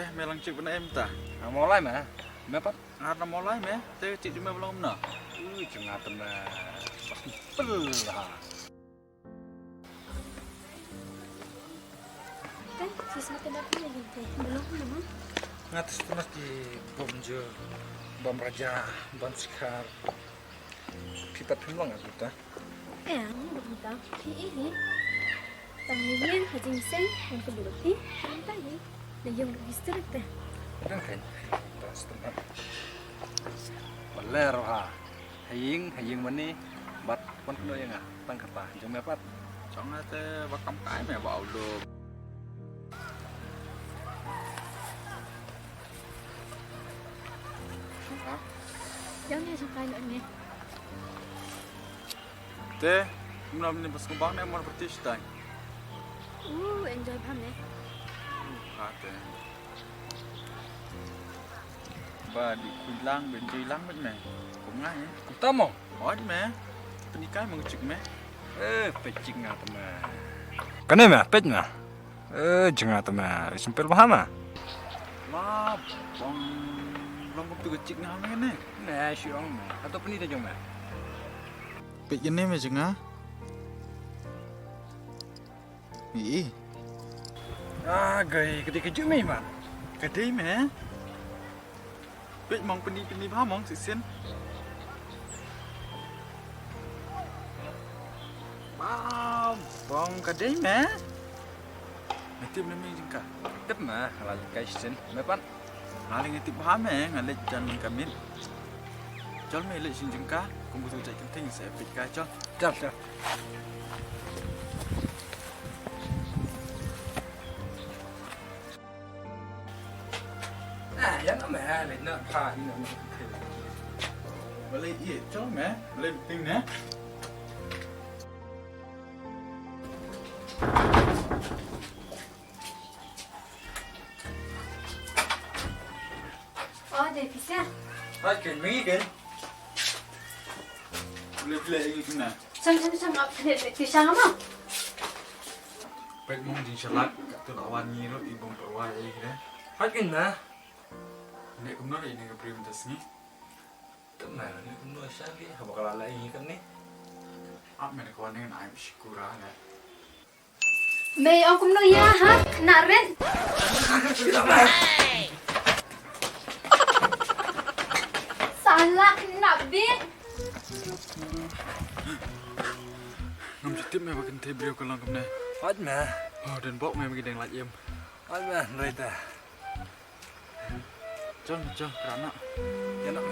teh melang cik benar em ta. Mulai mah. Apa? Karena mulai meh, teh cik cuma belum na. Cengat mah. Belah. Teh, sisma tidak punya gitu. Belum memang. Ngatas tunas di Bomjo, Bom Raja, Bom Sekar. Kita pilih nggak kita? Belum tahu. Ini. Tangian hajing sen yang kedua ti, tadi. Dan yang register teh. Kan kan. Tas tempat. Beler ha. Haying mana? Bat pun kena yang ah. Tang kerta. Jom apa? Chong teh bakam kai meh bau lo. Jangan ya sampai ni. Teh, mana ni pas kembang ni mau bertis dah. Enjoy banget. Teh. Ba di kuilang benjilang bet meh. Kumah ya. Kita mau. Oh meh. Pernikahan mengecik meh. Pecik nggak teman. Kena mah, pec mah. Jangan teman. Sempil paham ah. Lah, bang belum waktu kecik ni hamil ni. Nah, siang mah. Atau penita jom mah. Pek ni meh jengah. Ih, Gay ketika jom mah. kedai meh. Pek mong peni paham mong sisen. Wow, bang kedai meh. Nanti belum ni jengkah. Tep mah, lalu kaisin. Mepan. Ngaling itu paham ngalit jangan kamit. Jol meh lek sin jengkah. Kung butuh cak kenting saya pikir jol. Jal. Yang mah, lain nak pah ini nak. Balik iya jol meh. Balik penting ni. Ada bisa. Kan, mingi kan. Boleh ini kena. Sang pisang apa? Pek mong jing salat kat tu lawan ni lo ibong perwai ni kena. Kan mah. Nek kumno ini ke prioritas ni. Teman, ni kuno sahaja. Apa kalau lain kan ni? Ak mana kawan dengan ayam syukura ni. May ang kumno ya ha? Nak ren? Salah nak bi. Ngam jitip meh bagian teh beliau kalau kumne. Kan mah. Oh dan bok meh bagi deng lat yem. Kan mah, nerita. Jol kerana. Ya nak.